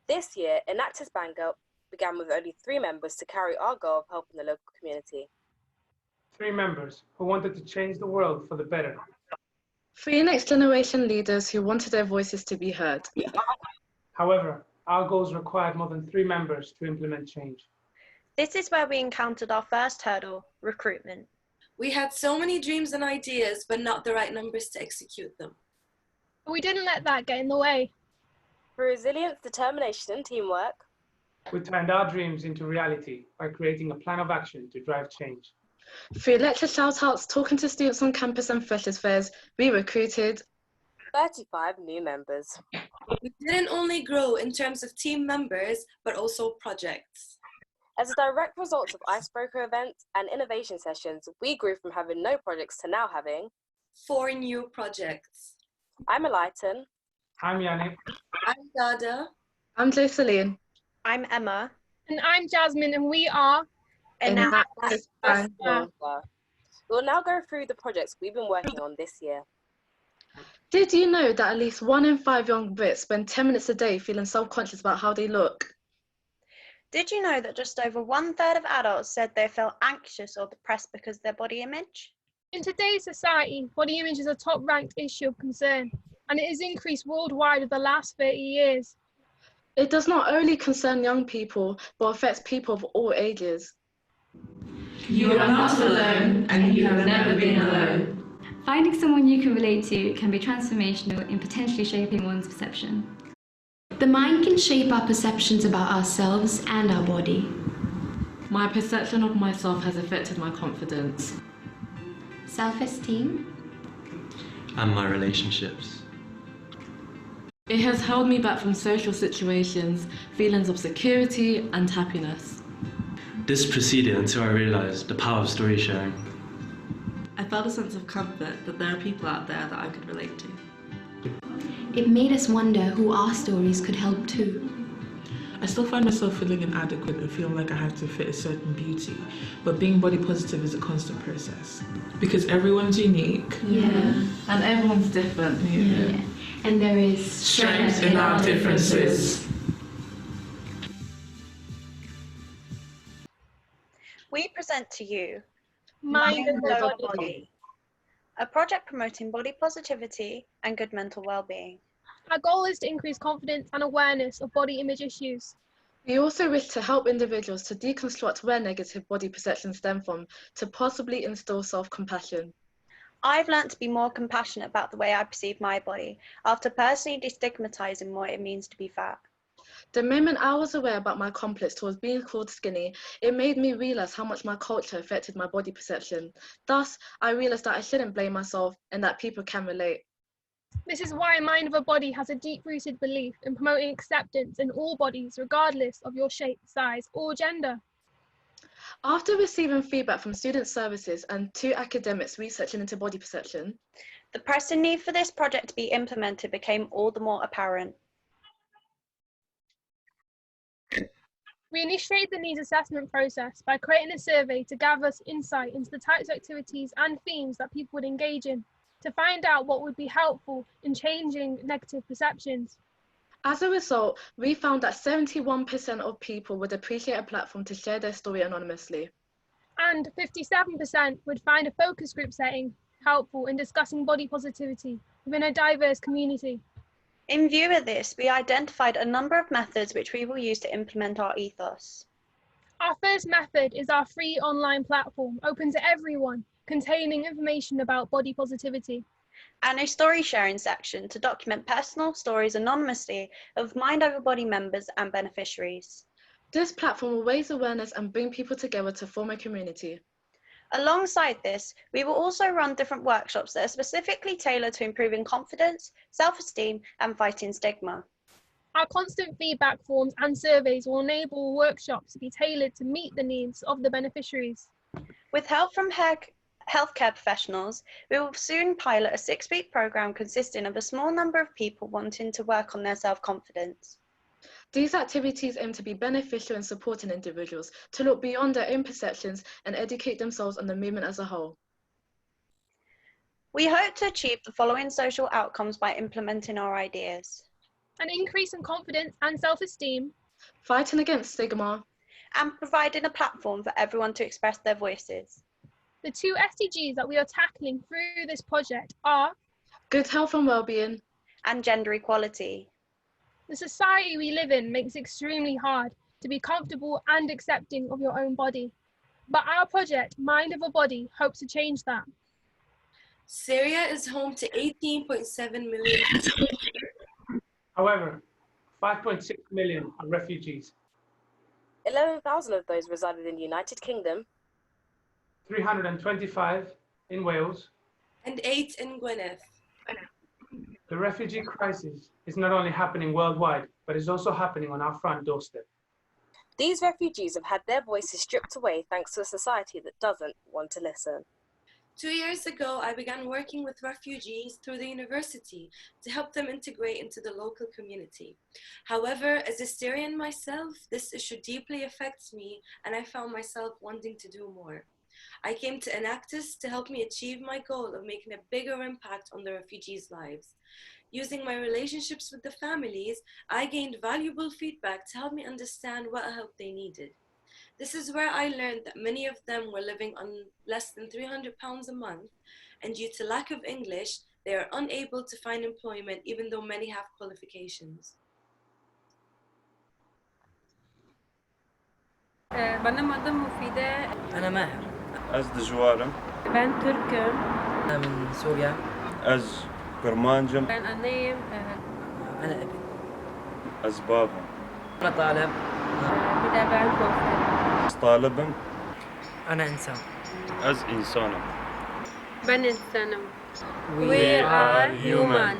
This year, Enactus Bangor began with only 3 members to carry our goal of helping the local community. 3 members who wanted to change the world for the better. 3 next generation leaders who wanted their voices to be heard. However, our goals required more than 3 members to implement change. This is where we encountered our first hurdle, recruitment. We had so many dreams and ideas, but not the right numbers to execute them. But we didn't let that get in the way. Through resilience, determination, and teamwork, We turned our dreams into reality by creating a plan of action to drive change. Through lecture shout-outs, talking to students on campus and freshers fairs, we recruited 35 new members. We didn't only grow in terms of team members, but also projects. As a direct result of icebreaker events and innovation sessions, we grew from having no projects to now having 4 new projects. I'm Elighton. I'm Yannick. I'm Dada. I'm Jocelyn. I'm Emma. And I'm Jasmine, and we are Enactus Bangor. We'll now go through the projects we've been working on this year. Did you know that at least 1 in 5 young Brits spend 10 minutes a day feeling self-conscious about how they look? Did you know that just over 1/3 of adults said they felt anxious or depressed because of their body image? In today's society, body image is a top-ranked issue of concern, and it has increased worldwide over the last 30 years. It does not only concern young people, but affects people of all ages. You are not alone, and you have never been alone. Finding someone you can relate to can be transformational in potentially shaping one's perception. The mind can shape our perceptions about ourselves and our body. My perception of myself has affected my confidence, Self-esteem, and my relationships. It has held me back from social situations, feelings of security and happiness. This proceeded until I realised the power of story sharing. I felt a sense of comfort that there are people out there that I could relate to. It made us wonder who our stories could help too. I still find myself feeling inadequate and feeling like I have to fit a certain beauty, but being body positive is a constant process. Because everyone's unique. Yeah. And everyone's different. Yeah. And there is strength in our differences. We present to you Mind Over Body, a project promoting body positivity and good mental well-being. Our goal is to increase confidence and awareness of body image issues. We also wish to help individuals to deconstruct where negative body perceptions stem from, to possibly instill self-compassion. I've learnt to be more compassionate about the way I perceive my body after personally destigmatising what it means to be fat. The moment I was aware about my complex towards being called skinny, it made me realise how much my culture affected my body perception. Thus, I realised that I shouldn't blame myself and that people can relate. This is why Mind Over Body has a deep-rooted belief in promoting acceptance in all bodies, regardless of your shape, size, or gender. After receiving feedback from student services and 2 academics researching into body perception, the pressing need for this project to be implemented became all the more apparent. We initiated the needs assessment process by creating a survey to gather insight into the types of activities and themes that people would engage in, to find out what would be helpful in changing negative perceptions. As a result, we found that 71% of people would appreciate a platform to share their story anonymously. And 57% would find a focus group setting helpful in discussing body positivity within a diverse community. In view of this, we identified a number of methods which we will use to implement our ethos. Our first method is our free online platform, open to everyone, containing information about body positivity. And a story sharing section to document personal stories anonymously of Mind Over Body members and beneficiaries. This platform will raise awareness and bring people together to form a community. Alongside this, we will also run different workshops that are specifically tailored to improving confidence, self-esteem, and fighting stigma. Our constant feedback forms and surveys will enable workshops to be tailored to meet the needs of the beneficiaries. With help from healthcare professionals, we will soon pilot a 6-week programme consisting of a small number of people wanting to work on their self-confidence. These activities aim to be beneficial in supporting individuals to look beyond their own perceptions and educate themselves on the movement as a whole. We hope to achieve the following social outcomes by implementing our ideas. an increase in confidence and self-esteem, fighting against stigma, and providing a platform for everyone to express their voices. The 2 SDGs that we are tackling through this project are good health and well-being, and gender equality. The society we live in makes it extremely hard to be comfortable and accepting of your own body. But our project, Mind Over Body, hopes to change that. Syria is home to 18.7 million. However, 5.6 million are refugees. 11,000 of those resided in the United Kingdom, 325 in Wales, and 8 in Gwynedd. The refugee crisis is not only happening worldwide, but is also happening on our front doorstep. These refugees have had their voices stripped away thanks to a society that doesn't want to listen. 2 years ago, I began working with refugees through the university to help them integrate into the local community. However, as a Syrian myself, this issue deeply affects me, and I found myself wanting to do more. I came to Enactus to help me achieve my goal of making a bigger impact on the refugees' lives. Using my relationships with the families, I gained valuable feedback to help me understand what help they needed. This is where I learned that many of them were living on less than £300 a month, and due to lack of English, they are unable to find employment even though many have qualifications. بنا مقدم مفيدة. أنا ماهر. أز دجوارم. بن تركم. أنا من سوريا. أز كرمانجم. بن أنيم. أنا أبي. أز بابا. أنا طالب. بدأ بعد كوفر. طالبم. أنا إنسان. أز إنسانم. بن إنسانم. We are human.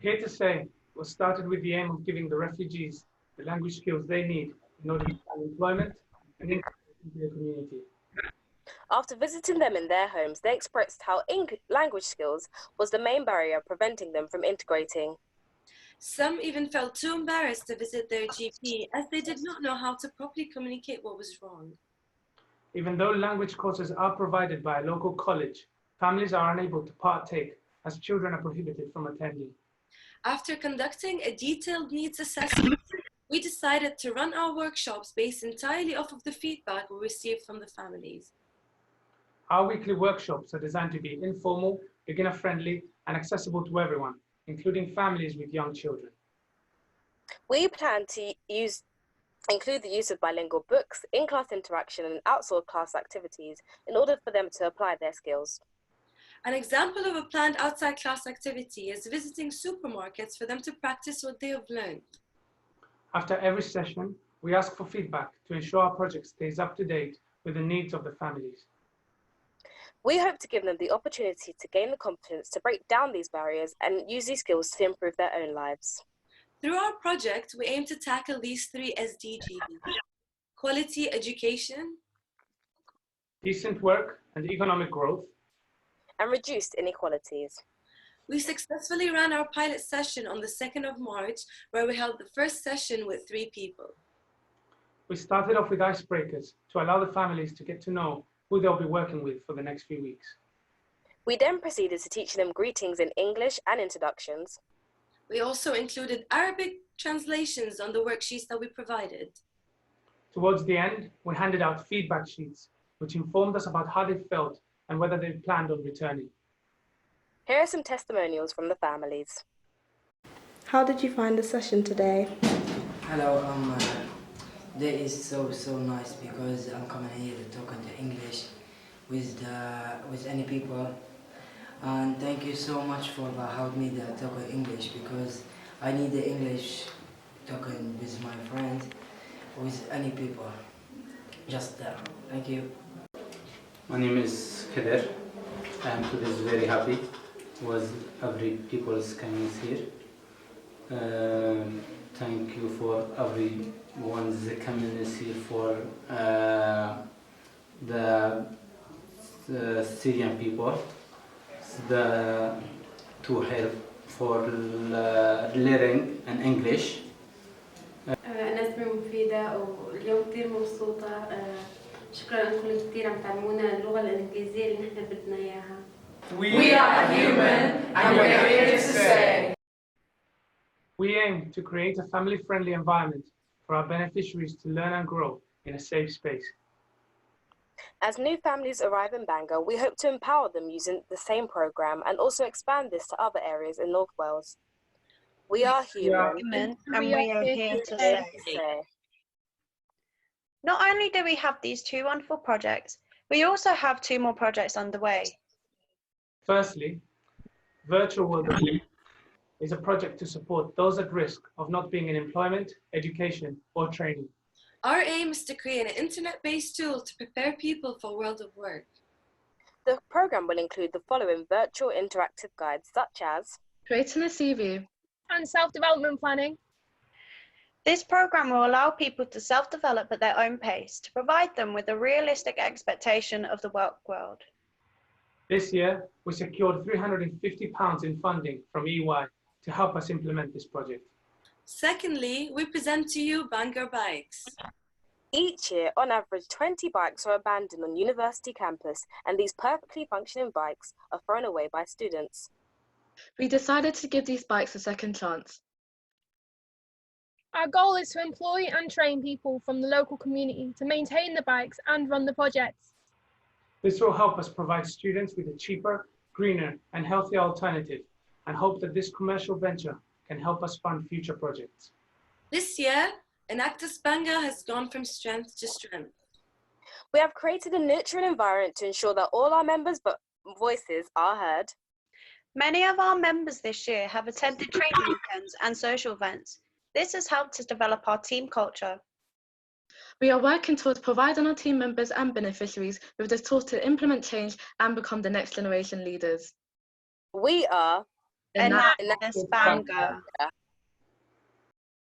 Here to say, was started with the aim of giving the refugees the language skills they need in order to find employment and integrate into the community. After visiting them in their homes, they expressed how language skills was the main barrier preventing them from integrating. Some even felt too embarrassed to visit their GP as they did not know how to properly communicate what was wrong. Even though language courses are provided by a local college, families are unable to partake as children are prohibited from attending. After conducting a detailed needs assessment, we decided to run our workshops based entirely off of the feedback we received from the families. Our weekly workshops are designed to be informal, beginner-friendly, and accessible to everyone, including families with young children. We plan to include the use of bilingual books, in-class interaction, and outsourced class activities in order for them to apply their skills. An example of a planned outside class activity is visiting supermarkets for them to practice what they have learned. After every session, we ask for feedback to ensure our project stays up to date with the needs of the families. We hope to give them the opportunity to gain the confidence to break down these barriers and use these skills to improve their own lives. Through our project, we aim to tackle these 3 SDGs: quality education, decent work and economic growth, and reduced inequalities. We successfully ran our pilot session on the 2nd of March, where we held the first session with 3 people. We started off with icebreakers to allow the families to get to know who they'll be working with for the next few weeks. We then proceeded to teach them greetings in English and introductions. We also included Arabic translations on the worksheets that we provided. Towards the end, we handed out feedback sheets, which informed us about how they felt and whether they planned on returning. Here are some testimonials from the families. How did you find the session today? Hello, today is so nice because I'm coming here to talk into English with any people. And thank you so much for helping me to talk English because I need the English talking with my friends, with any people. Just there. Thank you. My name is Kader. I am today very happy with every people's coming here. Thank you for everyone's coming here for the Syrian people. To help for learning in English. أنا اسمي مفيدة واليوم كتير مبسوطة. شكرا لكم كتير عم تعلمونا اللغة الإنجليزية اللي نحن بدنا إياها. We are human and we're here to stay. We aim to create a family-friendly environment for our beneficiaries to learn and grow in a safe space. As new families arrive in Bangor, we hope to empower them using the same programme and also expand this to other areas in North Wales. We are human, and we are here to stay. Not only do we have these two wonderful projects, we also have two more projects underway. Firstly, Virtual Wellbeing is a project to support those at risk of not being in employment, education, or training. Our aim is to create an internet-based tool to prepare people for world of work. The programme will include the following virtual interactive guides, such as creating a CV and self-development planning. This programme will allow people to self-develop at their own pace to provide them with a realistic expectation of the work world. This year, we secured £350 in funding from EY to help us implement this project. Secondly, we present to you Bangor Bikes. Each year, on average, 20 bikes are abandoned on university campus, and these perfectly functioning bikes are thrown away by students. We decided to give these bikes a second chance. Our goal is to employ and train people from the local community to maintain the bikes and run the projects. This will help us provide students with a cheaper, greener, and healthier alternative, and hope that this commercial venture can help us fund future projects. This year, Enactus Bangor has gone from strength to strength. We have created a nurturing environment to ensure that all our members' voices are heard. Many of our members this year have attended training weekends and social events. This has helped us develop our team culture. We are working towards providing our team members and beneficiaries with the tools to implement change and become the next generation leaders. We are Enactus Bangor.